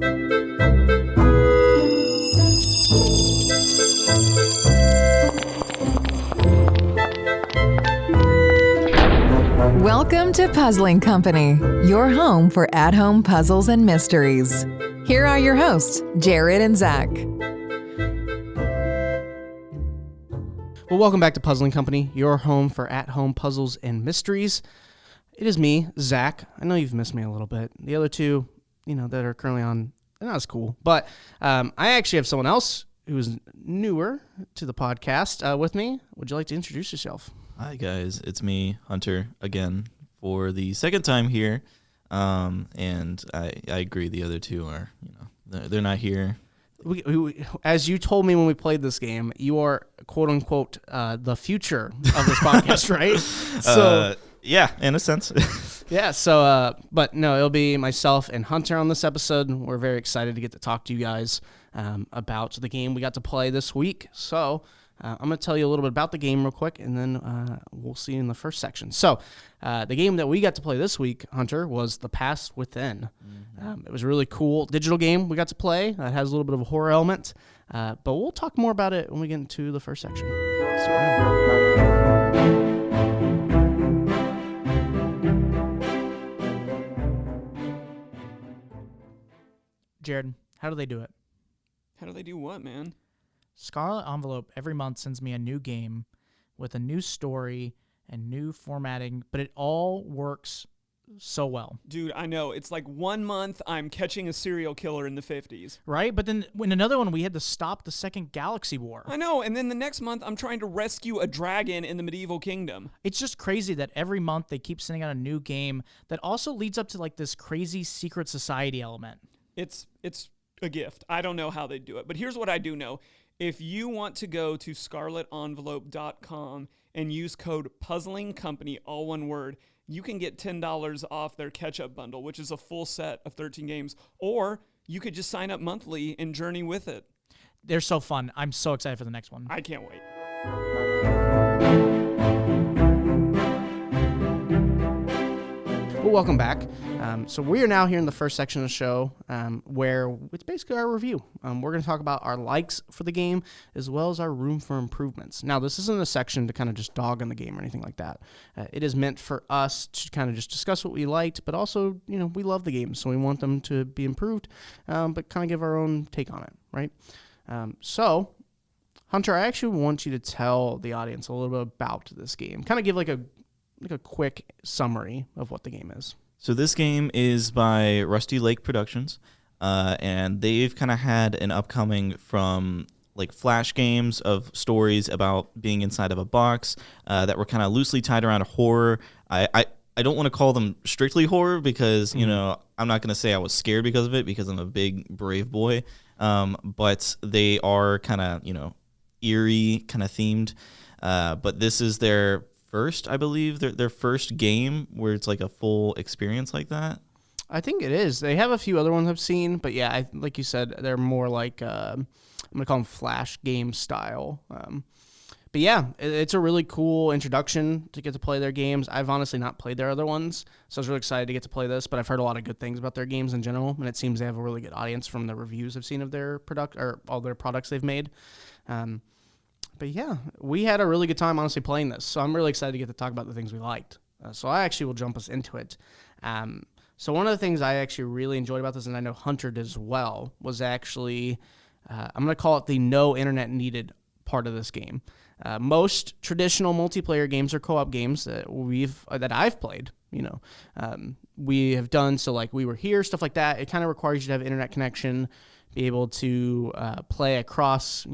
Welcome to Puzzling Company, your home for at-home puzzles and mysteries. Here are your hosts, Jared and Zach. Well, welcome back to Puzzling Company, your home for at-home puzzles and mysteries. It is me, Zach. I know you've missed me a little bit. The other two, that are currently on, they're not as cool. But I actually have someone else who is newer to the podcast with me. Would you like to introduce yourself? Hi, guys. It's me, Hunter, again, for the second time here. And I agree the other two are, they're not here. As you told me when we played this game, you are, quote unquote, the future of this podcast, right? So, yeah, in a sense. Yeah, so, but no, it'll be myself and Hunter on this episode. We're very excited to get to talk to you guys about the game we got to play this week. So, I'm going to tell you a little bit about the game real quick, and then we'll see you in the first section. So, the game that we got to play this week, Hunter, was The Past Within. Mm-hmm. It was a really cool digital game we got to play. It has a little bit of a horror element, but we'll talk more about it when we get into the first section. Jared, how do they do it? How do they do what, man? Scarlet Envelope every month sends me a new game with a new story and new formatting, but it all works so well. Dude, I know. It's like 1 month I'm catching a serial killer in the 50s. Right? But then in another one, we had to stop the Second Galaxy War. I know. And then the next month, I'm trying to rescue a dragon in the medieval kingdom. It's just crazy that every month they keep sending out a new game that also leads up to like this crazy secret society element. It's a gift. I don't know how they do it. But here's what I do know. If you want to go to scarletenvelope.com and use code PuzzlingCompany, all one word, you can get $10 off their catch-up bundle, which is a full set of 13 games. Or you could just sign up monthly and journey with it. They're so fun. I'm so excited for the next one. I can't wait. Well, welcome back. So we are now here in the first section of the show where it's basically our review. We're going to talk about our likes for the game as well as our room for improvements. Now, this isn't a section to kind of just dog on the game or anything like that. It is meant for us to kind of just discuss what we liked, but also, we love the game, so we want them to be improved, but kind of give our own take on it, right? So, Hunter, I actually want you to tell the audience a little bit about this game. Kind of give like a quick summary of what the game is. So this game is by Rusty Lake Productions, and they've kind of had an upcoming from like flash games of stories about being inside of a box that were kind of loosely tied around horror. I don't want to call them strictly horror because, I'm not going to say I was scared because of it because I'm a big, brave boy, but they are kind of, eerie, kind of themed, but this is their first, I believe, their first game where it's like a full experience like that. I think it is. They have a few other ones I've seen, but yeah, like you said, they're more like, I'm going to call them flash game style. But yeah, it's a really cool introduction to get to play their games. I've honestly not played their other ones, so I was really excited to get to play this, but I've heard a lot of good things about their games in general, and it seems they have a really good audience from the reviews I've seen of their product or all their products they've made. But yeah, we had a really good time, honestly, playing this. So I'm really excited to get to talk about the things we liked. So I actually will jump us into it. So one of the things I actually really enjoyed about this, and I know Hunter did as well, was actually, I'm going to call it the no internet needed part of this game. Most traditional multiplayer games or co-op games that I've played, we have done, so like We Were Here, stuff like that. It kind of requires you to have internet connection, be able to play across,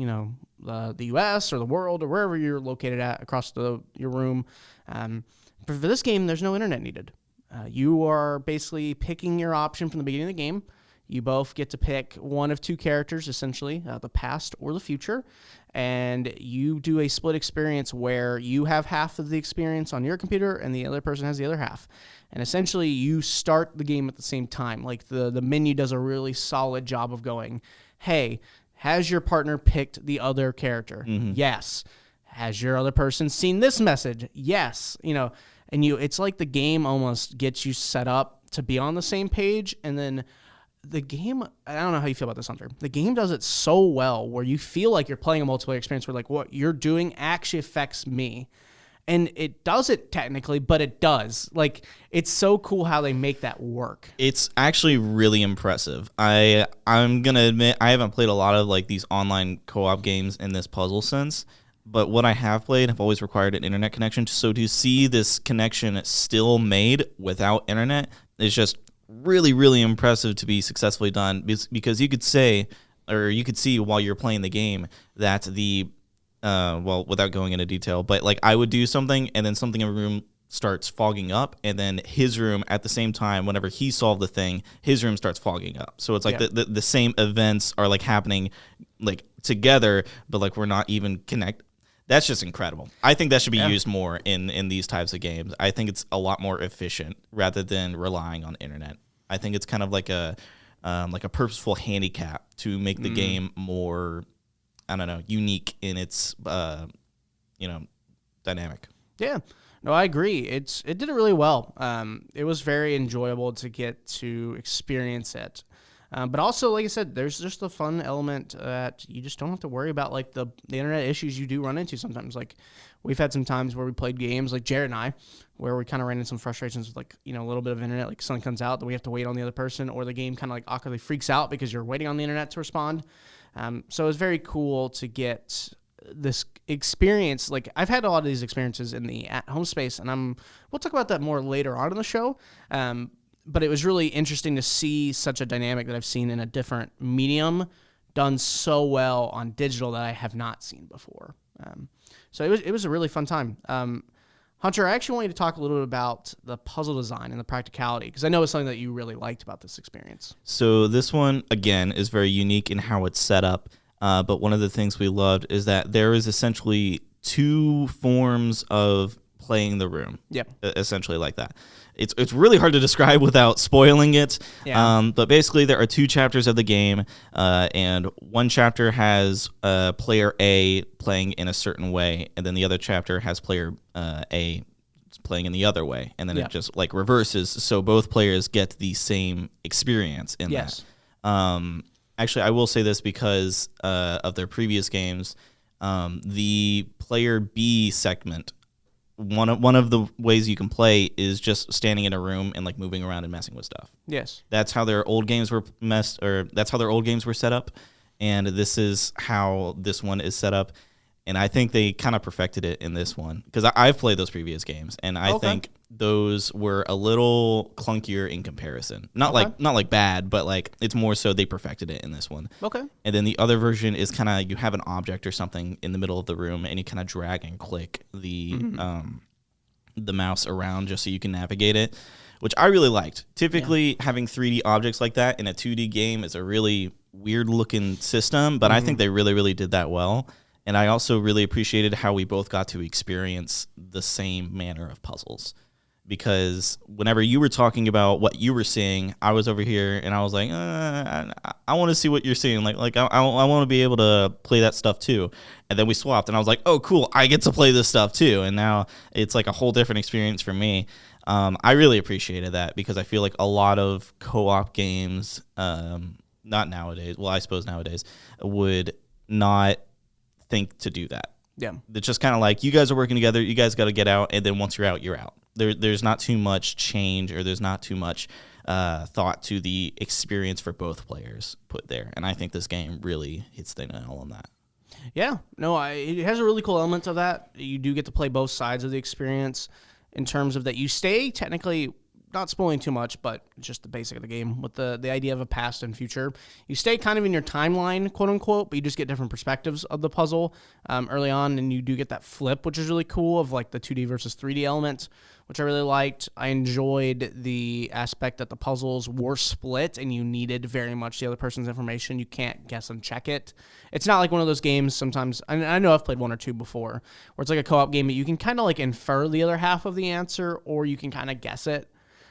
the U.S. or the world or wherever you're located at across your room. But for this game, there's no internet needed. You are basically picking your option from the beginning of the game. You both get to pick one of two characters, essentially, the past or the future, and you do a split experience where you have half of the experience on your computer and the other person has the other half. And essentially, you start the game at the same time. Like the menu does a really solid job of going, hey, has your partner picked the other character? Mm-hmm. Yes. Has your other person seen this message? Yes. And it's like the game almost gets you set up to be on the same page, and then the game, I don't know how you feel about this, Hunter. The game does it so well where you feel like you're playing a multiplayer experience where like what you're doing actually affects me. And it does it technically, but it does. Like, it's so cool how they make that work. It's actually really impressive. I'm going to admit I haven't played a lot of like these online co-op games in this puzzle sense, but what I have played have always required an internet connection. So to see this connection still made without internet is just really, really impressive to be successfully done, because you could say, or you could see while you're playing the game that the well, without going into detail, but like I would do something and then something in a room starts fogging up, and then his room at the same time, whenever he solved the thing, his room starts fogging up. So it's like the same events are like happening like together, but like we're not even connected. That's just incredible. I think that should be used more in these types of games. I think it's a lot more efficient rather than relying on internet. I think it's kind of like a purposeful handicap to make the game more, I don't know, unique in its, dynamic. Yeah, no, I agree. It did it really well. It was very enjoyable to get to experience it. But also, like I said, there's just a fun element that you just don't have to worry about, like the internet issues you do run into sometimes. Like we've had some times where we played games, like Jared and I, where we kind of ran into some frustrations with like, a little bit of internet, like something comes out that we have to wait on the other person, or the game kind of like awkwardly freaks out because you're waiting on the internet to respond. So it was very cool to get this experience. Like I've had a lot of these experiences in the at-home space, and we'll talk about that more later on in the show. But it was really interesting to see such a dynamic that I've seen in a different medium done so well on digital that I have not seen before. So it was a really fun time. Hunter, I actually want you to talk a little bit about the puzzle design and the practicality, because I know it's something that you really liked about this experience. So this one, again, is very unique in how it's set up. But one of the things we loved is that there is essentially two forms of playing the room. Yep. Essentially like that. It's really hard to describe without spoiling it. Yeah. But basically there are two chapters of the game, and one chapter has player A playing in a certain way, and then the other chapter has player A playing in the other way, and then it just like reverses, so both players get the same experience in that. Actually, I will say this because of their previous games, the player B segment, one of the ways you can play is just standing in a room and like moving around and messing with stuff. Yes. That's how their old games were that's how their old games were set up, and this is how this one is set up. And I think they kind of perfected it in this one, because I've played those previous games, and I think those were a little clunkier in comparison. Not like bad, but like it's more so they perfected it in this one. Okay. And then the other version is kind of you have an object or something in the middle of the room, and you kind of drag and click the mouse around just so you can navigate it, which I really liked. Typically, having 3D objects like that in a 2D game is a really weird looking system, but I think they really, really did that well. And I also really appreciated how we both got to experience the same manner of puzzles. Because whenever you were talking about what you were seeing, I was over here and I was like, I want to see what you're seeing. Like I want to be able to play that stuff too. And then we swapped, and I was like, oh, cool, I get to play this stuff too. And now it's like a whole different experience for me. I really appreciated that, because I feel like a lot of co-op games, not nowadays, well, I suppose nowadays, would not think to do that. Yeah. It's just kind of like, you guys are working together, you guys got to get out, and then once you're out, you're out. There's not too much change, or there's not too much thought to the experience for both players put there. And I think this game really hits the nail on that. Yeah. No, it has a really cool element of that. You do get to play both sides of the experience, in terms of that you stay technically, not spoiling too much, but just the basic of the game with the idea of a past and future. You stay kind of in your timeline, quote unquote, but you just get different perspectives of the puzzle early on, and you do get that flip, which is really cool, of like the 2D versus 3D element, which I really liked. I enjoyed the aspect that the puzzles were split and you needed very much the other person's information. You can't guess and check it. It's not like one of those games sometimes, and I know I've played one or two before, where it's like a co-op game that you can kind of like infer the other half of the answer, or you can kind of guess it.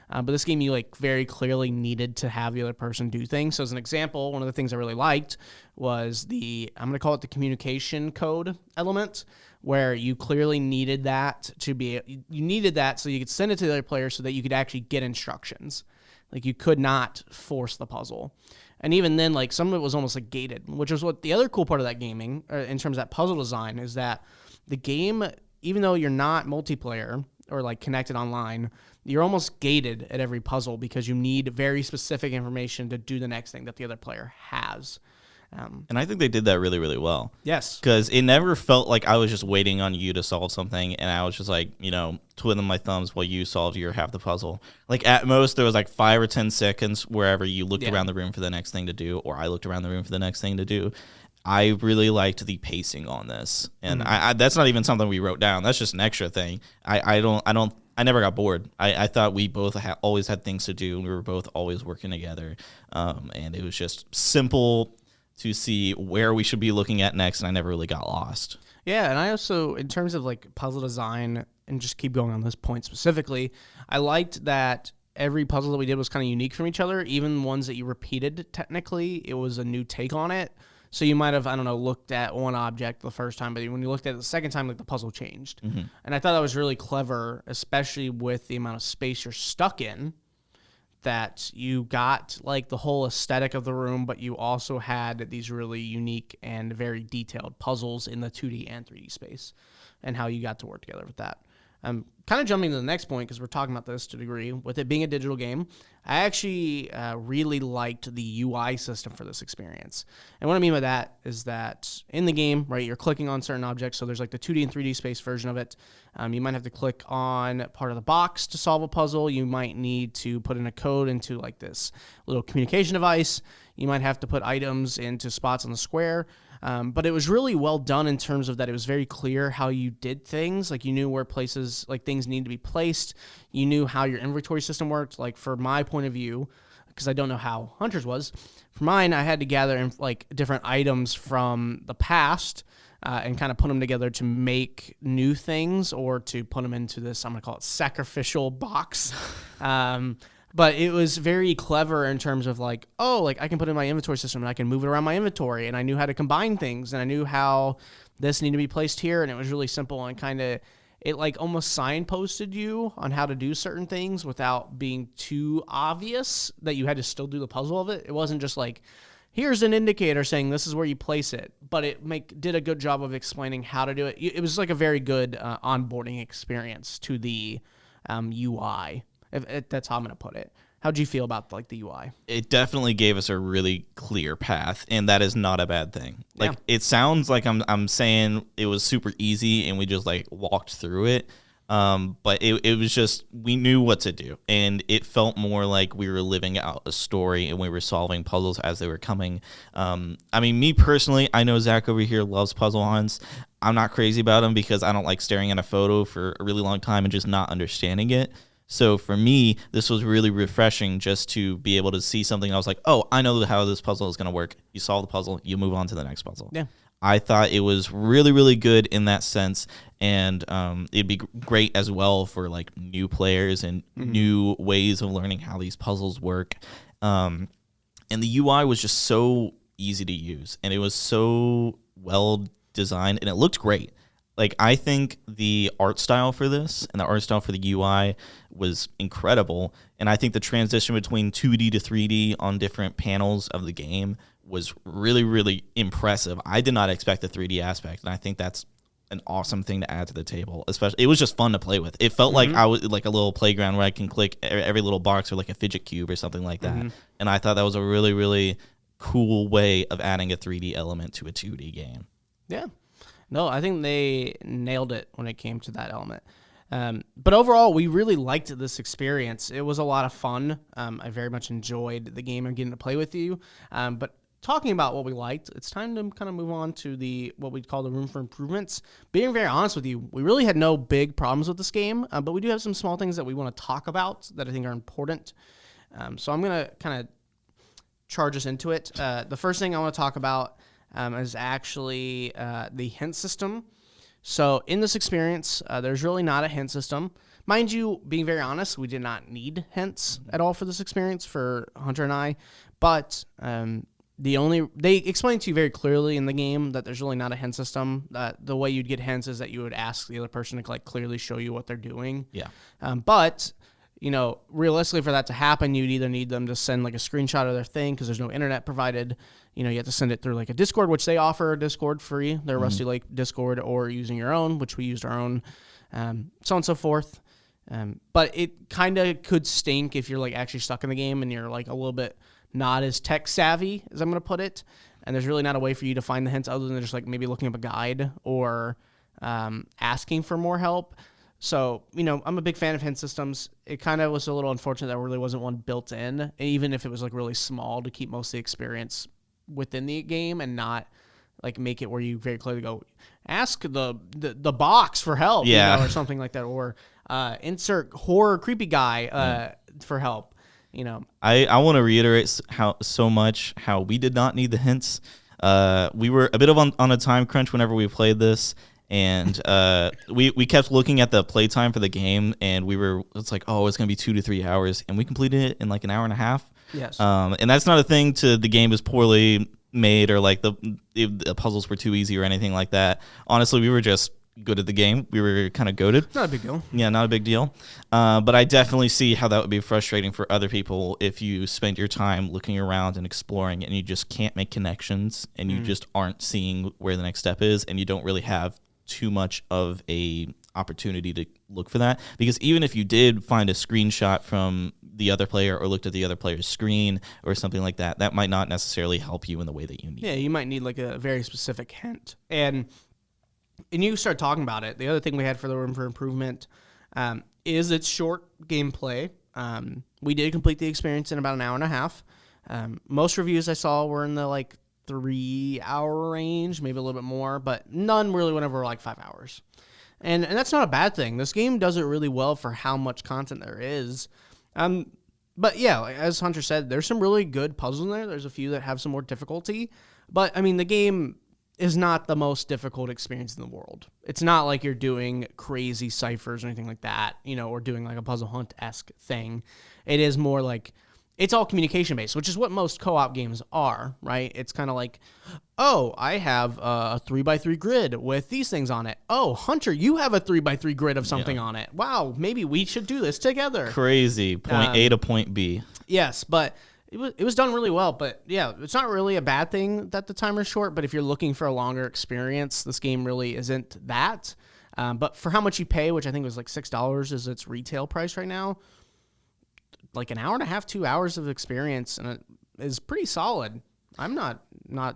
But this game, you like very clearly needed to have the other person do things. So as an example, one of the things I really liked was I'm going to call it the communication code element, where you clearly needed that so you could send it to the other player so that you could actually get instructions. Like, you could not force the puzzle. And even then, like, some of it was almost like gated, which is what the other cool part of that gaming, in terms of that puzzle design, is that the game, even though you're not multiplayer or like connected online, you're almost gated at every puzzle because you need very specific information to do the next thing that the other player has. And I think they did that really, really well. Yes. Because it never felt like I was just waiting on you to solve something, and I was just like, twiddling my thumbs while you solved your half the puzzle. Like, at most, there was like 5 or 10 seconds wherever you looked around the room for the next thing to do, or I looked around the room for the next thing to do. I really liked the pacing on this, and I that's not even something we wrote down. That's just an extra thing. I never got bored. I thought we both always had things to do, and we were both always working together, and it was just simple to see where we should be looking at next, and I never really got lost. Yeah, and I also, in terms of like puzzle design, and just keep going on this point specifically, I liked that every puzzle that we did was kind of unique from each other. Even ones that you repeated, technically, it was a new take on it. So you might have, looked at one object the first time, but when you looked at it the second time, like, the puzzle changed. Mm-hmm. And I thought that was really clever, especially with the amount of space you're stuck in, that you got like the whole aesthetic of the room, but you also had these really unique and very detailed puzzles in the 2D and 3D space, and how you got to work together with that. Kind of jumping to the next point, because we're talking about this to a degree, with it being a digital game, I actually really liked the UI system for this experience. And what I mean by that is that in the game, right, you're clicking on certain objects, so there's like the 2D and 3D space version of it. You might have to click on part of the box to solve a puzzle. You might need to put in a code into like this little communication device. You might have to put items into spots on the square. But it was really well done in terms of that it was very clear how you did things. Like, you knew where places, like, things needed to be placed. You knew how your inventory system worked. Like, for my point of view, because I don't know how Hunter's was, for mine, I had to gather like different items from the past and kind of put them together to make new things, or to put them into this, I'm going to call it sacrificial box. But it was very clever in terms of like, I can put it in my inventory system and I can move it around my inventory, and I knew how to combine things, and I knew how this needed to be placed here, and it was really simple, and kind of, it like almost signposted you on how to do certain things without being too obvious that you had to still do the puzzle of it. It wasn't just like, here's an indicator saying this is where you place it, but it did a good job of explaining how to do it. It was like a very good onboarding experience to the UI. If that's how I'm going to put it. How'd you feel about like the UI? It definitely gave us a really clear path, and that is not a bad thing. Like, It sounds like I'm saying it was super easy and we just like walked through it. But it was just, we knew what to do, and it felt more like we were living out a story and we were solving puzzles as they were coming. Me personally, I know Zach over here loves puzzle hunts. I'm not crazy about them because I don't like staring at a photo for a really long time and just not understanding it. So for me, this was really refreshing just to be able to see something. I was like, oh, I know how this puzzle is going to work. You solve the puzzle, you move on to the next puzzle. Yeah. I thought it was really, really good in that sense. And it'd be great as well for like new players and new ways of learning how these puzzles work. And the UI was just so easy to use, and it was so well designed, and it looked great. Like, I think the art style for this and the art style for the UI was incredible. And I think the transition between 2D to 3D on different panels of the game was really, really impressive. I did not expect the 3D aspect, and I think that's an awesome thing to add to the table. Especially, it was just fun to play with. It felt like I was like a little playground where I can click every little box, or like a fidget cube or something like that. And I thought that was a really, really cool way of adding a 3D element to a 2D game. Yeah. No, I think they nailed it when it came to that element. But overall, we really liked this experience. It was a lot of fun. I very much enjoyed the game and getting to play with you. But talking about what we liked, it's time to kind of move on to what we'd call the room for improvements. Being very honest with you, we really had no big problems with this game, but we do have some small things that we want to talk about that I think are important. So I'm going to kind of charge us into it. The first thing I want to talk about is actually the hint system. So in this experience, there's really not a hint system. Mind you, being very honest, we did not need hints at all for this experience for Hunter and I, but they explained to you very clearly in the game that there's really not a hint system. The way you'd get hints is that you would ask the other person to like clearly show you what they're doing. Yeah. But realistically for that to happen, you'd either need them to send like a screenshot of their thing because there's no internet provided. You have to send it through like a Discord, which they offer a Discord free, their Rusty Lake Discord, or using your own, which we used our own, so on and so forth. But it kind of could stink if you're like actually stuck in the game and you're like a little bit not as tech savvy, as I'm going to put it. And there's really not a way for you to find the hints other than just like maybe looking up a guide or asking for more help. So, I'm a big fan of hint systems. It kind of was a little unfortunate that there really wasn't one built in, even if it was like really small, to keep most of the experience within the game and not like make it where you very clearly go, ask the box for help, or something like that, or insert horror creepy guy for help. I want to reiterate how we did not need the hints. We were a bit of on a time crunch whenever we played this. And we kept looking at the playtime for the game, and it's like, oh, it's going to be 2 to 3 hours. And we completed it in like an hour and a half. Yes. And that's not a thing to the game is poorly made or like the puzzles were too easy or anything like that. Honestly, we were just good at the game. We were kind of goated. Not a big deal. Yeah, not a big deal. But I definitely see how that would be frustrating for other people if you spend your time looking around and exploring and you just can't make connections and you just aren't seeing where the next step is and you don't really have too much of a opportunity to look for that, because even if you did find a screenshot from the other player or looked at the other player's screen or something like that, that might not necessarily help you in the way that you need. Yeah, you might need like a very specific hint. And you start talking about it. The other thing we had for the room for improvement is its short gameplay. We did complete the experience in about an hour and a half. Most reviews I saw were in the like 3-hour range, maybe a little bit more, but none really went over like 5 hours. And that's not a bad thing. This game does it really well for how much content there is. But yeah, like, as Hunter said, there's some really good puzzles in there. There's a few that have some more difficulty. But, I mean, the game is not the most difficult experience in the world. It's not like you're doing crazy ciphers or anything like that, or doing like a puzzle hunt-esque thing. It is more like, it's all communication-based, which is what most co-op games are, right? It's kind of like, oh, I have a 3x3 grid with these things on it. Oh, Hunter, you have a 3x3 grid of something on it. Wow, maybe we should do this together. Crazy. Point A to point B. Yes, but it was done really well. But yeah, it's not really a bad thing that the timer's short, but if you're looking for a longer experience, this game really isn't that. But for how much you pay, which I think was like $6 is its retail price right now, like an hour and a half, 2 hours of experience, and it is pretty solid. I'm not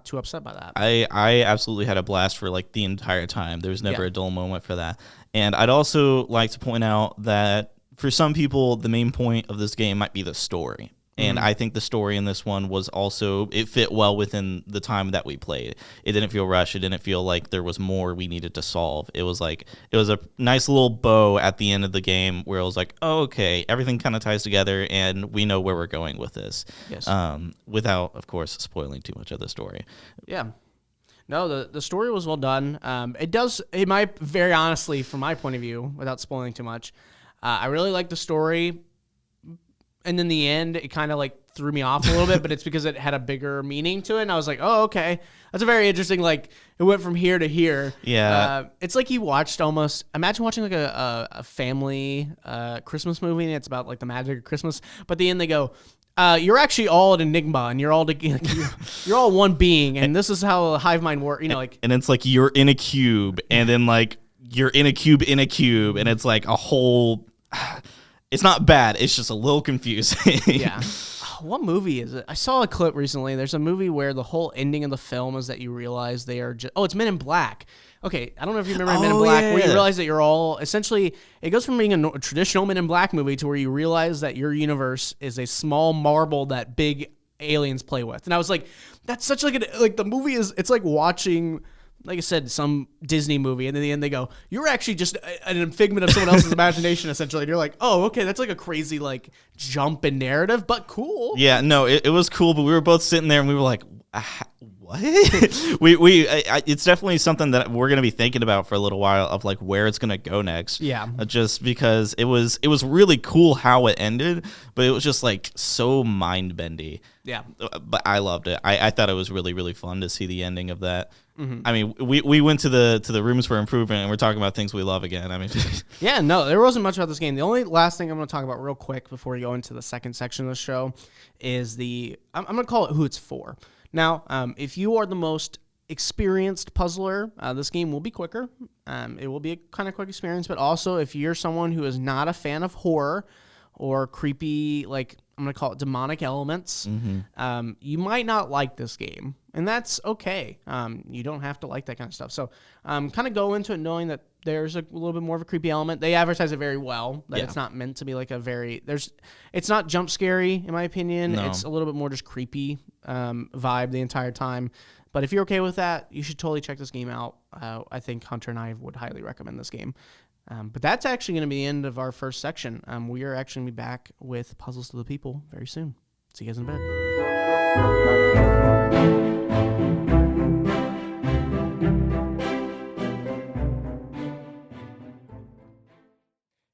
too upset by that. I absolutely had a blast for like the entire time. There was never a dull moment for that. And I'd also like to point out that for some people, the main point of this game might be the story. And I think the story in this one was also, it fit well within the time that we played. It didn't feel rushed. It didn't feel like there was more we needed to solve. It was like, it was a nice little bow at the end of the game where it was like, oh, okay, everything kind of ties together and we know where we're going with this. Yes. Without, of course, spoiling too much of the story. Yeah. No, the story was well done. It might, very honestly, from my point of view, without spoiling too much, I really like the story. And in the end, it kind of like threw me off a little bit, but it's because it had a bigger meaning to it. And I was like, oh, okay. That's a very interesting, like, it went from here to here. Yeah. It's like you watched almost, imagine watching like a family Christmas movie, and it's about like the magic of Christmas. But at the end, they go, you're actually all an enigma, and you're all you're all one being, and this is how a hive mind works. And it's like you're in a cube, and then like you're in a cube, and it's like a whole. It's not bad. It's just a little confusing. Yeah. What movie is it? I saw a clip recently. There's a movie where the whole ending of the film is that you realize they are just... Oh, it's Men in Black. Okay, I don't know if you remember Men in Black, where you realize that you're all... Essentially, it goes from being a traditional Men in Black movie to where you realize that your universe is a small marble that big aliens play with. And I was like, that's such like... the movie is... It's like watching... Like I said, some Disney movie, and in the end they go, you're actually just an figment of someone else's imagination, essentially. And you're like, oh, okay, that's like a crazy like jump in narrative, but cool. Yeah, no, it was cool, but we were both sitting there and we were like, What? It's definitely something that we're gonna be thinking about for a little while of like where it's gonna go next. Yeah. Just because it was really cool how it ended, but it was just like so mind bendy. Yeah. But I loved it. I thought it was really, really fun to see the ending of that. I mean, we went to the rooms for improvement, and we're talking about things we love again. I mean, Yeah, no, there wasn't much about this game. The only last thing I'm going to talk about real quick before we go into the second section of the show is I'm going to call it who it's for. Now, if you are the most experienced puzzler, this game will be quicker. It will be a kind of quick experience, but also if you're someone who is not a fan of horror or creepy, like I'm going to call it demonic elements, you might not like this game, and that's okay. You don't have to like that kind of stuff. So kind of go into it knowing that there's a little bit more of a creepy element. They advertise it very well, that it's not meant to be like it's not jump scary, in my opinion. No. It's a little bit more just creepy vibe the entire time. But if you're okay with that, you should totally check this game out. I think Hunter and I would highly recommend this game. But that's actually going to be the end of our first section. We are actually going to be back with Puzzles to the People very soon. See you guys in bed.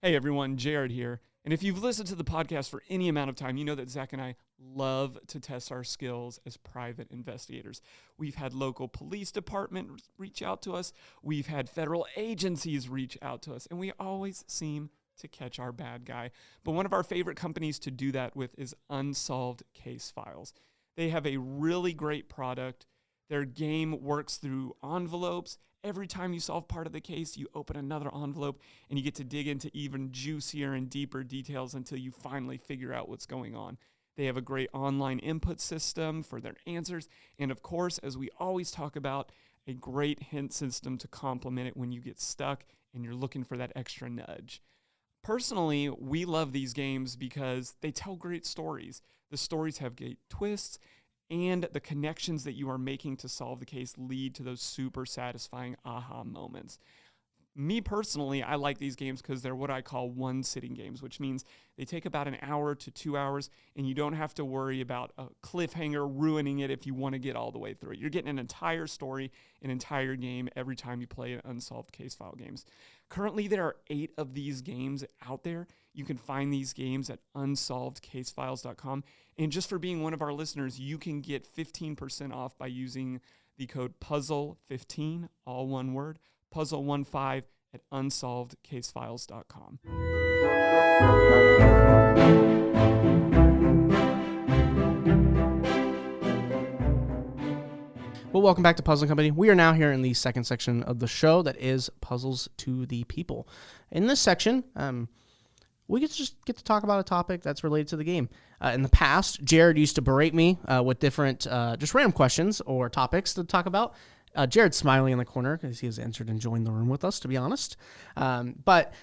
Hey everyone, Jared here. And if you've listened to the podcast for any amount of time, you know that Zach and I love to test our skills as private investigators. We've had local police departments reach out to us. We've had federal agencies reach out to us. And we always seem to catch our bad guy. But one of our favorite companies to do that with is Unsolved Case Files. They have a really great product. Their game works through envelopes. Every time you solve part of the case, you open another envelope and you get to dig into even juicier and deeper details until you finally figure out what's going on. They have a great online input system for their answers. And of course, as we always talk about, a great hint system to complement it when you get stuck and you're looking for that extra nudge. Personally, we love these games because they tell great stories. The stories have great twists, and the connections that you are making to solve the case lead to those super satisfying aha moments. Me personally, I like these games because they're what I call one-sitting games, which means they take about an hour to 2 hours, and you don't have to worry about a cliffhanger ruining it if you want to get all the way through it. You're getting an entire story, an entire game every time you play Unsolved Case File games. Currently, there are 8 of these games out there. You can find these games at unsolvedcasefiles.com. And just for being one of our listeners, you can get 15% off by using the code PUZZLE15, all one word, PUZZLE15 at unsolvedcasefiles.com. Well, welcome back to Puzzling Company. We are now here in the second section of the show that is Puzzles to the People. In this section, we get to talk about a topic that's related to the game. In the past, Jared used to berate me with different just random questions or topics to talk about. Jared's smiling in the corner because he has entered and joined the room with us, to be honest. But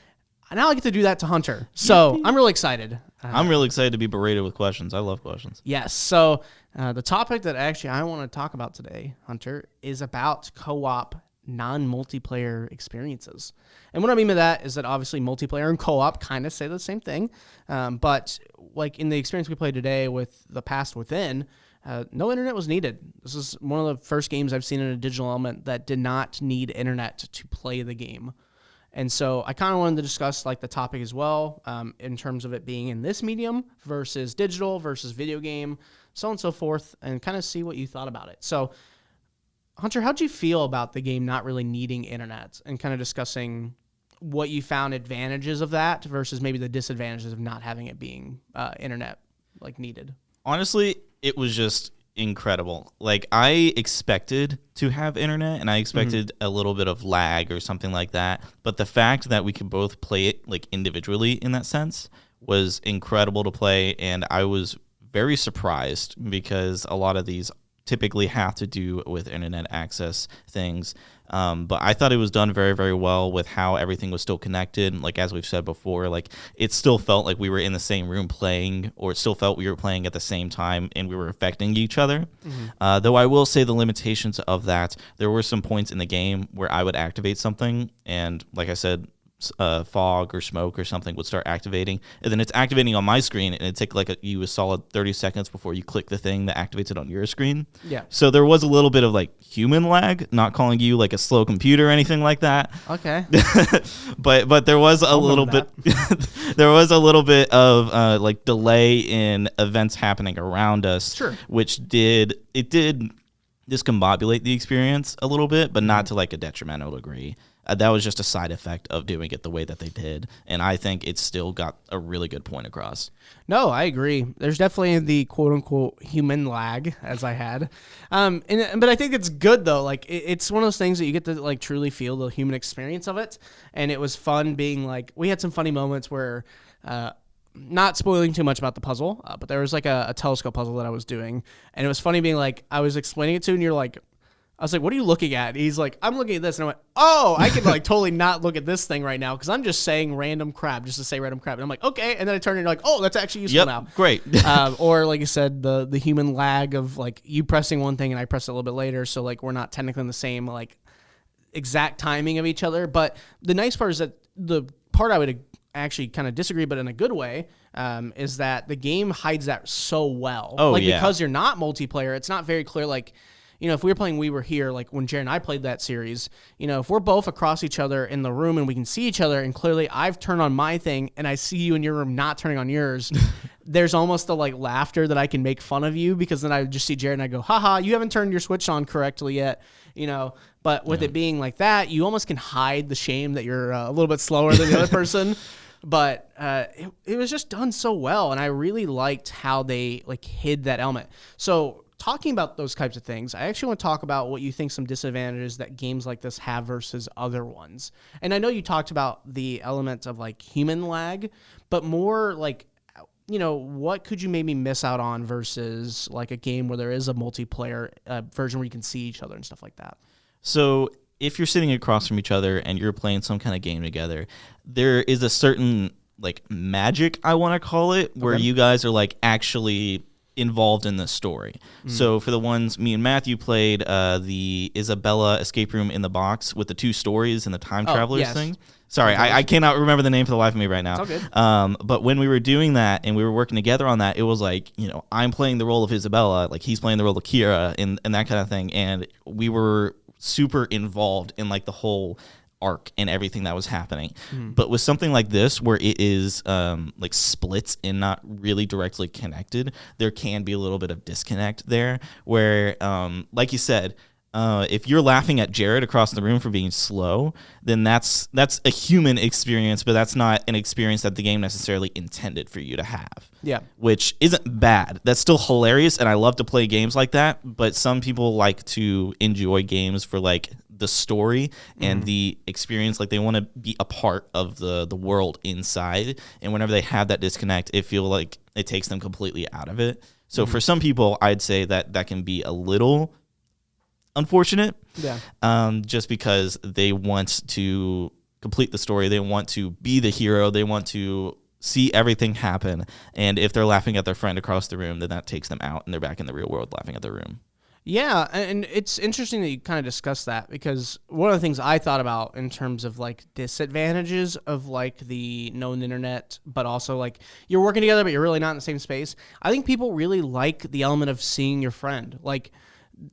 now I get to do that to Hunter. So I'm really excited. I'm really excited to be berated with questions. I love questions. Yes. So the topic that actually I want to talk about today, Hunter, is about co-op non-multiplayer experiences. And what I mean by that is that obviously multiplayer and co-op kind of say the same thing. But like in the experience we played today with The Past Within, no internet was needed. This is one of the first games I've seen in a digital element that did not need internet to play the game. And so I kind of wanted to discuss like the topic as well in terms of it being in this medium versus digital versus video game, so on and so forth, and kind of see what you thought about it. So Hunter, how'd you feel about the game not really needing internet and kind of discussing what you found advantages of that versus maybe the disadvantages of not having it being internet like needed? Honestly, it was just incredible. Like I expected to have internet and I expected a little bit of lag or something like that. But the fact that we could both play it like individually in that sense was incredible to play. And I was very surprised because a lot of these typically have to do with internet access things. But I thought it was done very, very well with how everything was still connected. Like, as we've said before, like it still felt like we were in the same room playing, or it still felt we were playing at the same time and we were affecting each other. Though I will say the limitations of that, there were some points in the game where I would activate something. And like I said, fog or smoke or something would start activating, and then it's activating on my screen, and it'd take like you a solid 30 seconds before you click the thing that activates it on your screen. Yeah. So there was a little bit of like human lag, not calling you like a slow computer or anything like that. Okay. but there was a little bit there was a little bit of like delay in events happening around us, Sure. which did discombobulate the experience a little bit, but not to like a detrimental degree. That was just a side effect of doing it the way that they did, and I think it still got a really good point across. No, I agree. There's definitely the quote unquote human lag, as I had, but I think it's good though. Like it's one of those things that you get to like truly feel the human experience of it, and it was fun being like we had some funny moments where. Not spoiling too much about the puzzle, but there was like a telescope puzzle that I was doing, and it was funny being like I was explaining it to, and you're like. I was like, what are you looking at? And he's like, I'm looking at this. And I went, oh, I can like totally not look at this thing right now because I'm just saying random crap just to say random crap. And I'm like, okay. And then I turn and you're like, oh, that's actually useful now. Great. Or like you said, the human lag of like you pressing one thing and I press it a little bit later. So like we're not technically in the same like exact timing of each other. But the nice part is that the part I would actually kind of disagree, but in a good way, is that the game hides that so well. Oh, like yeah. because you're not multiplayer, it's not very clear like you know, if we were playing We Were Here, like when Jared and I played that series, you know, if we're both across each other in the room and we can see each other and clearly I've turned on my thing and I see you in your room not turning on yours, there's almost a like laughter that I can make fun of you because then I just see Jared and I go, haha, you haven't turned your switch on correctly yet, you know. But with it being like that, you almost can hide the shame that you're a little bit slower than the other person. But it was just done so well, and I really liked how they like hid that element. So talking about those types of things, I actually want to talk about what you think some disadvantages that games like this have versus other ones. And I know you talked about the element of like human lag, but more like, you know, what could you maybe miss out on versus like a game where there is a multiplayer version where you can see each other and stuff like that? So if you're sitting across from each other and you're playing some kind of game together, there is a certain like magic, I want to call it, where you guys are like actually involved in the story. So for the ones me and Matthew played, the Isabella escape room in the box with the two stories and the time travelers thing. Sorry, I cannot remember the name for the life of me right now. It's all good. But when we were doing that and we were working together on that, it was like, you know, I'm playing the role of Isabella, like he's playing the role of Kira and that kind of thing. And we were super involved in like the whole arc and everything that was happening. But with something like this where it is like splits and not really directly connected, there can be a little bit of disconnect there where like you said, if you're laughing at Jared across the room for being slow, then that's a human experience, but that's not an experience that the game necessarily intended for you to have. Yeah. Which isn't bad. That's still hilarious, and I love to play games like that, but some people like to enjoy games for like the story and the experience, like they want to be a part of the world inside, and whenever they have that disconnect, it feels like it takes them completely out of it. So for some people, I'd say that can be a little unfortunate, just because they want to complete the story, they want to be the hero, they want to see everything happen, and if they're laughing at their friend across the room, then that takes them out and they're back in the real world laughing at their room. Yeah, and it's interesting that you kind of discussed that because one of the things I thought about in terms of like disadvantages of like the known internet, but also like you're working together, but you're really not in the same space. I think people really like the element of seeing your friend. Like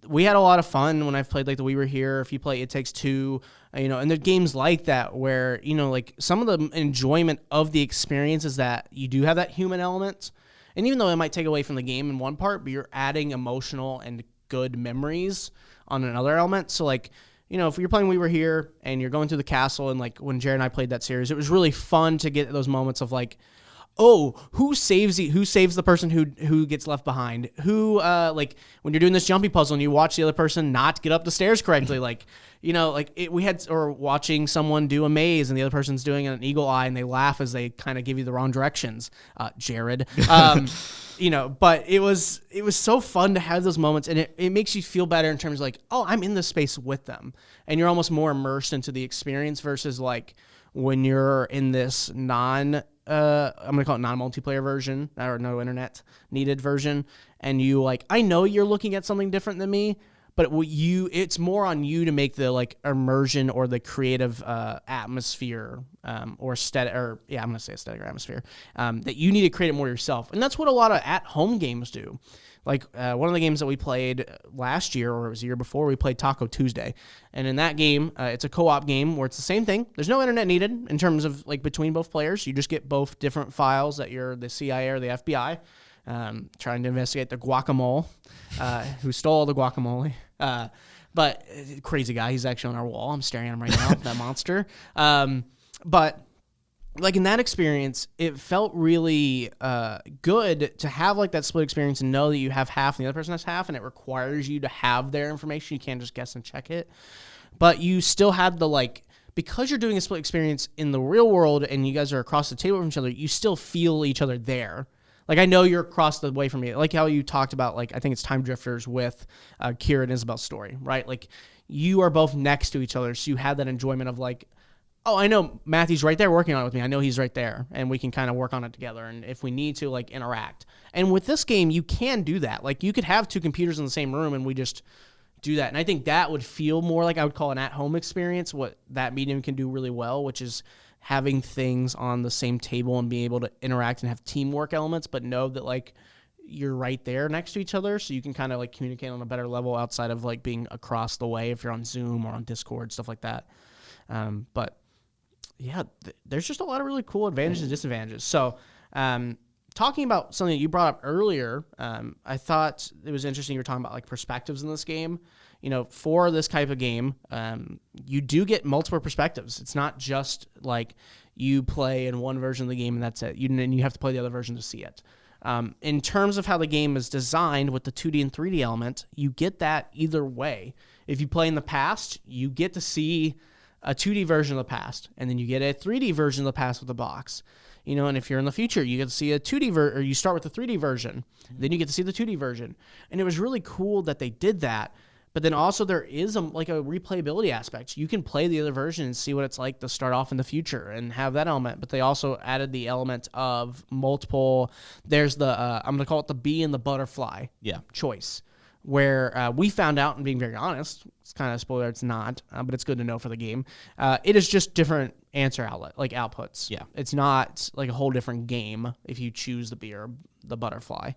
we had a lot of fun when I've played like the We Were Here. If you play It Takes Two, you know, and there's games like that where, you know, like some of the enjoyment of the experience is that you do have that human element. And even though it might take away from the game in one part, but you're adding emotional and good memories on another element. So like, you know, if you're playing We Were Here and you're going through the castle, and like when Jared and I played that series, it was really fun to get those moments of like, oh, who saves the person who gets left behind? Who like when you're doing this jumpy puzzle and you watch the other person not get up the stairs correctly, like, you know, like or watching someone do a maze and the other person's doing an eagle eye and they laugh as they kind of give you the wrong directions. Jared, you know, but it was so fun to have those moments, and it makes you feel better in terms of like, oh, I'm in this space with them, and you're almost more immersed into the experience versus like when you're in this I'm gonna call it non-multiplayer version or no internet needed version, and you like, I know you're looking at something different than me, but it's more on you to make the like immersion or the creative atmosphere or aesthetic, or I'm gonna say aesthetic or atmosphere that you need to create it more yourself, and that's what a lot of at-home games do. Like one of the games that we played last year, or it was the year before, we played Taco Tuesday, and in that game, it's a co-op game where it's the same thing. There's no internet needed in terms of like between both players. You just get both different files that you're the CIA or the FBI. Trying to investigate the guacamole, who stole the guacamole. But crazy guy, he's actually on our wall. I'm staring at him right now, that monster. But like in that experience, it felt really good to have like that split experience and know that you have half and the other person has half, and it requires you to have their information. You can't just guess and check it. But you still had the like, because you're doing a split experience in the real world and you guys are across the table from each other, you still feel each other there. Like, I know you're across the way from me. Like how you talked about, like, I think it's Time Drifters with Kira and Isabel's story, right? Like, you are both next to each other, so you had that enjoyment of, like, oh, I know Matthew's right there working on it with me. I know he's right there, and we can kind of work on it together, and if we need to, like, interact. And with this game, you can do that. Like, you could have two computers in the same room, and we just do that. And I think that would feel more like I would call an at-home experience, what that medium can do really well, which is having things on the same table and being able to interact and have teamwork elements, but know that like you're right there next to each other, so you can kind of like communicate on a better level outside of like being across the way if you're on Zoom or on Discord, stuff like that. But yeah, there's just a lot of really cool advantages and disadvantages. So talking about something that you brought up earlier, I thought it was interesting. You were talking about like perspectives in this game. You know, for this type of game, you do get multiple perspectives. It's not just like you play in one version of the game and that's it. And you have to play the other version to see it. In terms of how the game is designed with the 2D and 3D element, you get that either way. If you play in the past, you get to see a 2D version of the past, and then you get a 3D version of the past with the box. You know, and if you're in the future, you get to see a 2D or you start with the 3D version, then you get to see the 2D version. And it was really cool that they did that. But then also there is a replayability aspect. You can play the other version and see what it's like to start off in the future and have that element. But they also added the element of multiple. There's the I'm going to call it the bee and the butterfly choice, where we found out, and being very honest, it's kind of a spoiler, it's not, but it's good to know for the game. It is just different answer outputs. Yeah, it's not like a whole different game if you choose the bee or the butterfly.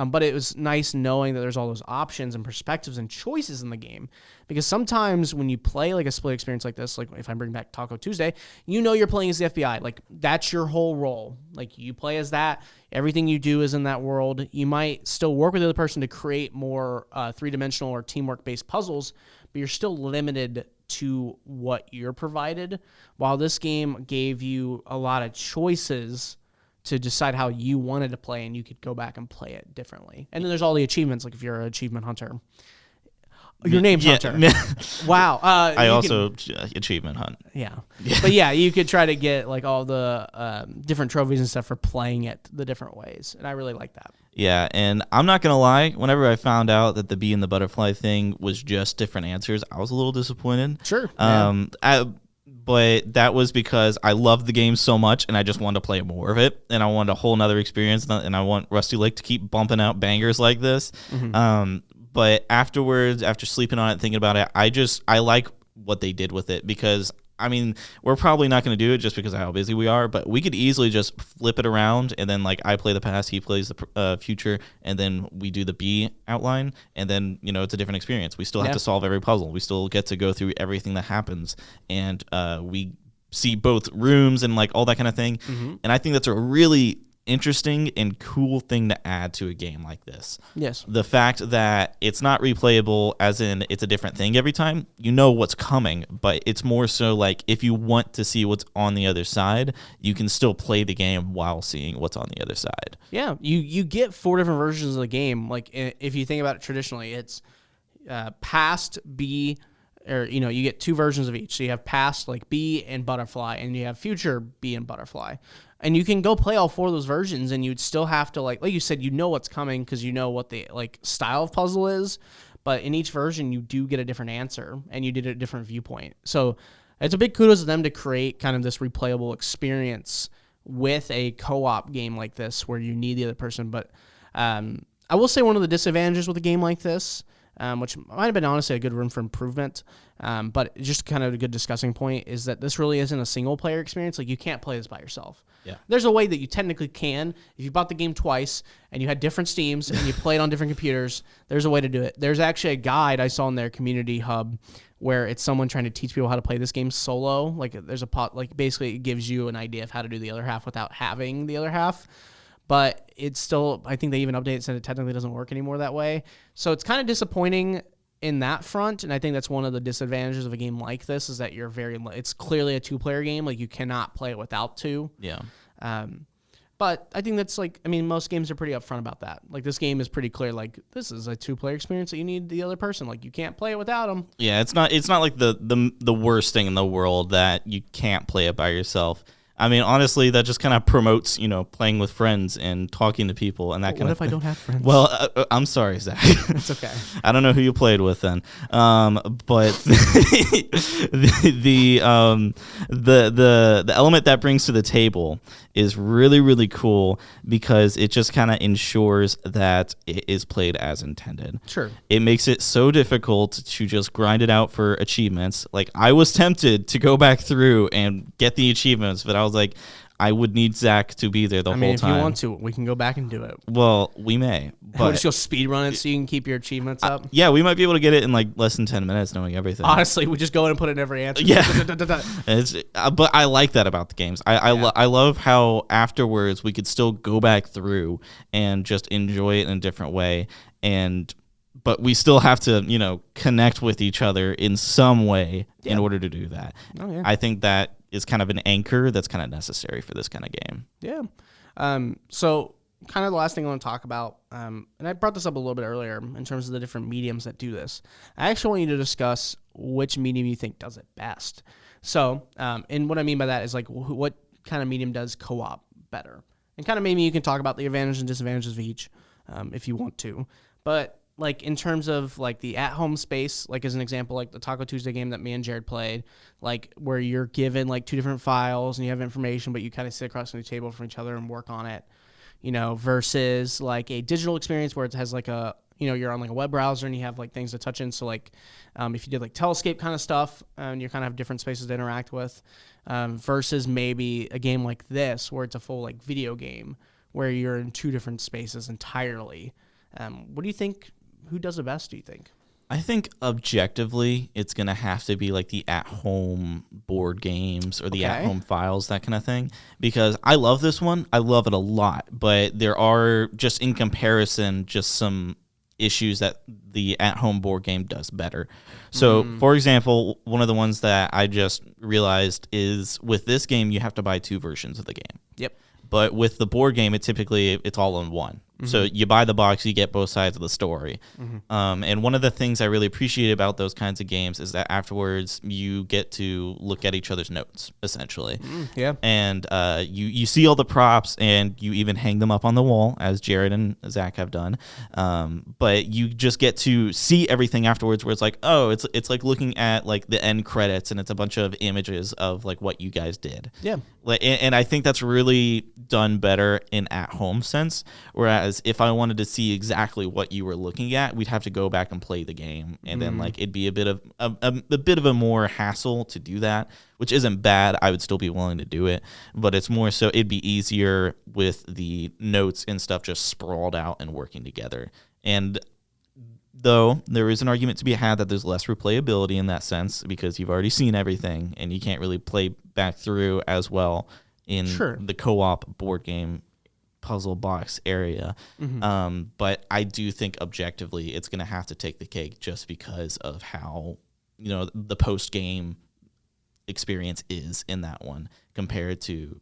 But it was nice knowing that there's all those options and perspectives and choices in the game, because sometimes when you play like a split experience like this, like if I bring back Taco Tuesday, you know you're playing as the FBI. Like that's your whole role. Like you play as that. Everything you do is in that world. You might still work with the other person to create more three-dimensional or teamwork-based puzzles, but you're still limited to what you're provided, while this game gave you a lot of choices to decide how you wanted to play, and you could go back and play it differently. And then there's all the achievements, like if you're an achievement hunter. Your name's Hunter. Wow. I also achievement hunt. Yeah. But yeah, you could try to get like all the different trophies and stuff for playing it the different ways. And I really like that. Yeah, and I'm not going to lie, whenever I found out that the bee and the butterfly thing was just different answers, I was a little disappointed. Sure. But that was because I loved the game so much and I just wanted to play more of it, and I wanted a whole nother experience, and I want Rusty Lake to keep bumping out bangers like this. Mm-hmm. But afterwards, after sleeping on it and thinking about it, I like what they did with it, because I mean, we're probably not going to do it just because of how busy we are, but we could easily just flip it around, and then like I play the past, he plays the future, and then we do the B outline, and then, you know, it's a different experience. We still have to solve every puzzle. We still get to go through everything that happens, and we see both rooms and like all that kind of thing. Mm-hmm. And I think that's a really interesting and cool thing to add to a game like this. Yes. The fact that it's not replayable, as in it's a different thing every time. You know what's coming, but it's more so like if you want to see what's on the other side, you can still play the game while seeing what's on the other side. Yeah, you get 4 different versions of the game. Like if you think about it traditionally, it's past, B, or you know, you get 2 versions of each. So you have past like bee and butterfly, and you have future bee and butterfly. And you can go play all 4 of those versions, and you'd still have to like you said, you know what's coming because you know what the like style of puzzle is. But in each version, you do get a different answer, and you did a different viewpoint. So it's a big kudos to them to create kind of this replayable experience with a co-op game like this, where you need the other person. But I will say one of the disadvantages with a game like this, which might have been honestly a good room for improvement. But just kind of a good discussing point is that this really isn't a single player experience. Like, you can't play this by yourself. Yeah. There's a way that you technically can. If you bought the game twice and you had different Steams and you played on different computers, there's a way to do it. There's actually a guide I saw in their community hub where it's someone trying to teach people how to play this game solo. Like, there's a pot, like, basically it gives you an idea of how to do the other half without having the other half. But it's still, I think they even updated, said it technically doesn't work anymore that way. So it's kind of disappointing in that front, and I think that's one of the disadvantages of a game like this is that it's clearly a 2-player game. Like, you cannot play it without 2. Yeah. But I think that's most games are pretty upfront about that. Like, this game is pretty clear. Like, this is a 2-player experience that you need the other person. Like, you can't play it without them. Yeah, it's not like the worst thing in the world that you can't play it by yourself. I mean, honestly, that just kind of promotes, playing with friends and talking to people and that kind of thing. What if I don't have friends? Well, I'm sorry, Zach. It's okay. I don't know who you played with then. But the element that brings to the table is really, really cool because it just kind of ensures that it is played as intended. Sure. It makes it so difficult to just grind it out for achievements. Like, I was tempted to go back through and get the achievements, but I was like, I would need Zach to be there the whole time. If you want to, we can go back and do it. Well, we may. We'll just go speed run it so you can keep your achievements up. Yeah, we might be able to get it in like less than 10 minutes knowing everything. Honestly, we just go in and put in every answer. Yeah. But I like that about the games. I love how afterwards we could still go back through and just enjoy it in a different way. But we still have to, connect with each other in some way in order to do that. Oh, yeah. I think that is kind of an anchor that's kind of necessary for this kind of game. Yeah. So kind of the last thing I want to talk about, and I brought this up a little bit earlier in terms of the different mediums that do this. I actually want you to discuss which medium you think does it best. So, and what I mean by that is like what kind of medium does co-op better? And kind of maybe you can talk about the advantages and disadvantages of each if you want to. But like in terms of like the at-home space, like as an example, like the Taco Tuesday game that me and Jared played, like where you're given like 2 different files and you have information, but you kind of sit across from the table from each other and work on it, versus like a digital experience where it has like a, you're on like a web browser and you have like things to touch in. So like if you did like Telescape kind of stuff and you kind of have different spaces to interact with, versus maybe a game like this where it's a full like video game where you're in 2 different spaces entirely. What do you think? Who does it best, do you think? I think objectively, it's going to have to be like the at-home board games or the at-home files, that kind of thing. Because I love this one. I love it a lot. But there are just in comparison, just some issues that the at-home board game does better. So, for example, one of the ones that I just realized is with this game, you have to buy 2 versions of the game. Yep. But with the board game, it's all in one. So you buy the box, you get both sides of the story. And one of the things I really appreciate about those kinds of games is that afterwards you get to look at each other's notes, essentially. Yeah. And you see all the props, and you even hang them up on the wall, as Jared and Zach have done. But you just get to see everything afterwards, where it's like, oh, it's like looking at like the end credits, and it's a bunch of images of like what you guys did. Yeah. And I think that's really done better in at-home sense, whereas if I wanted to see exactly what you were looking at, we'd have to go back and play the game, and then like it'd be a bit of a more hassle to do that, which isn't bad. I would still be willing to do it, but it's more so it'd be easier with the notes and stuff just sprawled out and working together. And though there is an argument to be had that there's less replayability in that sense because you've already seen everything and you can't really play back through as well in the co-op board game puzzle box area. But I do think objectively it's going to have to take the cake just because of how, the post-game experience is in that one compared to,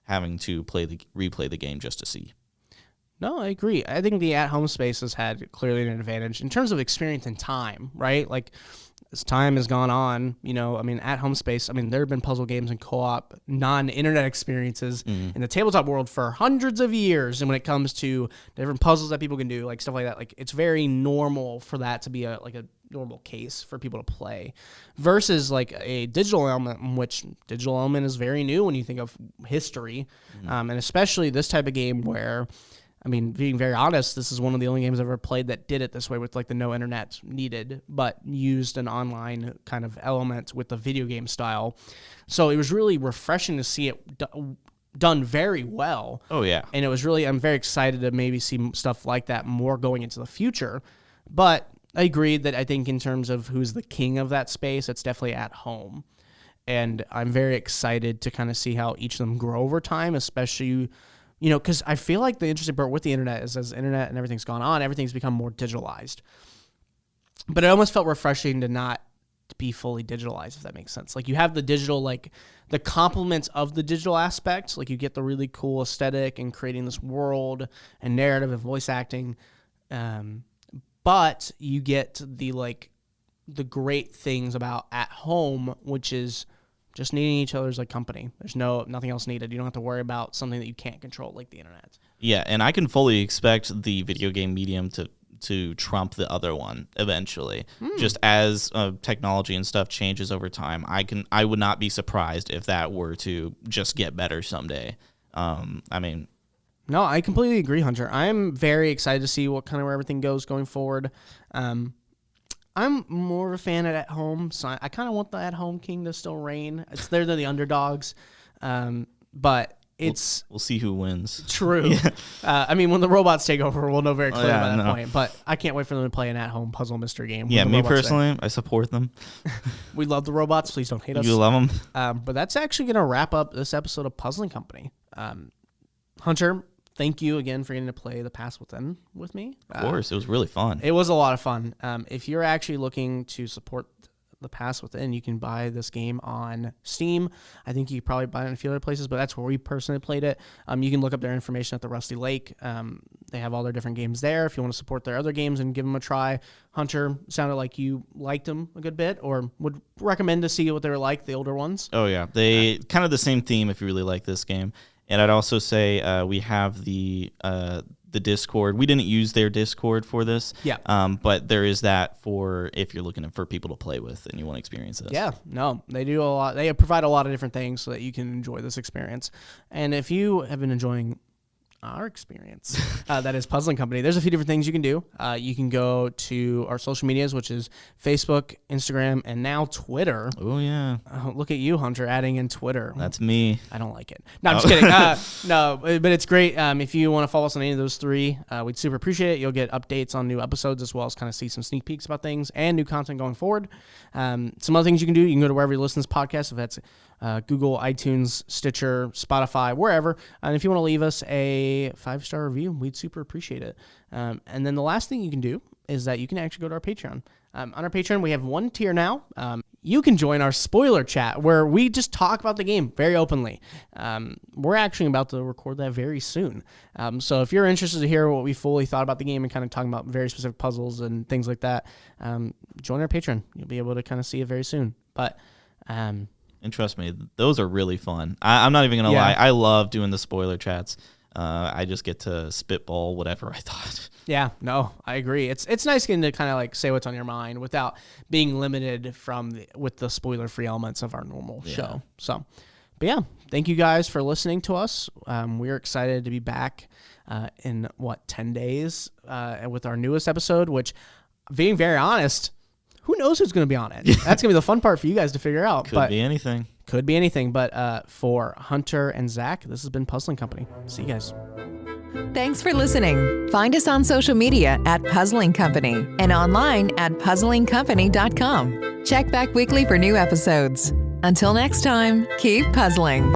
having to replay the game just to see. No, I agree. I think the at-home space has had clearly an advantage in terms of experience and time, right? Like, as time has gone on, at-home space, there have been puzzle games and co-op, non-internet experiences in the tabletop world for hundreds of years. And when it comes to different puzzles that people can do, like stuff like that, like it's very normal for that to be a normal case for people to play versus like a digital element, which digital element is very new when you think of history. And especially this type of game where I mean, being very honest, this is one of the only games I've ever played that did it this way with like the no internet needed, but used an online kind of element with the video game style. So it was really refreshing to see it done very well. Oh, yeah. And it was really, I'm very excited to maybe see stuff like that more going into the future. But I agree that I think in terms of who's the king of that space, it's definitely At Home. And I'm very excited to kind of see how each of them grow over time, especially, because I feel like the interesting part with the internet is as the internet and everything's gone on, everything's become more digitalized. But it almost felt refreshing to not be fully digitalized, if that makes sense. Like you have the digital, like the complements of the digital aspect, like you get the really cool aesthetic and creating this world and narrative and voice acting. But you get the great things about At Home, which is just needing each other's like company. There's nothing else needed. You don't have to worry about something that you can't control like the internet. Yeah, and I can fully expect the video game medium to trump the other one eventually. Just as technology and stuff changes over time, I would not be surprised if that were to just get better someday. No, I completely agree, Hunter. I'm very excited to see where everything goes going forward. I'm more of a fan of At Home, so I kind of want the At Home king to still reign. They're the underdogs, but we'll see who wins. True. Yeah. When the robots take over, we'll know very clearly by that no. point. But I can't wait for them to play an At Home puzzle mystery game. Yeah, me personally, I support them. We love the robots. Please don't hate us. You love them. But that's actually going to wrap up this episode of Puzzling Company. Hunter, thank you again for getting to play The Past Within with me. Of course, it was really fun. It was a lot of fun. If you're actually looking to support The Past Within, you can buy this game on Steam. I think you can probably buy it in a few other places, but that's where we personally played it. You can look up their information at the Rusty Lake. They have all their different games there if you want to support their other games and give them a try. Hunter, sounded like you liked them a good bit or would recommend to see what they were like, the older ones. Oh, yeah. They kind of the same theme if you really like this game. And I'd also say we have the Discord. We didn't use their Discord for this. Yeah. But there is that for if you're looking for people to play with and you want to experience this. Yeah. No, they do a lot. They provide a lot of different things so that you can enjoy this experience. And if you have been enjoying our experience, that is Puzzling Company, there's a few different things you can do. You can go to our social medias, which is Facebook, Instagram, and now Twitter. Oh, yeah. Look at you, Hunter, adding in Twitter. That's me. I don't like it. No, I'm just kidding. No, but it's great. If you want to follow us on any of those three, we'd super appreciate it. You'll get updates on new episodes as well as kind of see some sneak peeks about things and new content going forward. Some other things you can do, you can go to wherever you listen to this podcast, if that's Google, iTunes, Stitcher, Spotify, wherever. And if you want to leave us a 5-star review, we'd super appreciate it. And then the last thing you can do is that you can actually go to our Patreon. On our Patreon, we have one tier now. You can join our spoiler chat where we just talk about the game very openly. We're actually about to record that very soon. So if you're interested to hear what we fully thought about the game and kind of talking about very specific puzzles and things like that, join our Patreon. You'll be able to kind of see it very soon. But and trust me, those are really fun. I'm not even going to lie. I love doing the spoiler chats. I just get to spitball whatever I thought. Yeah, no, I agree. It's nice getting to kind of like say what's on your mind without being limited with the spoiler-free elements of our normal show. So, but yeah, thank you guys for listening to us. We're excited to be back in 10 days with our newest episode, which, being very honest, who knows who's going to be on it? That's going to be the fun part for you guys to figure out. Could be anything. Could be anything. But for Hunter and Zach, this has been Puzzling Company. See you guys. Thanks for listening. Find us on social media at Puzzling Company and online at puzzlingcompany.com. Check back weekly for new episodes. Until next time, keep puzzling.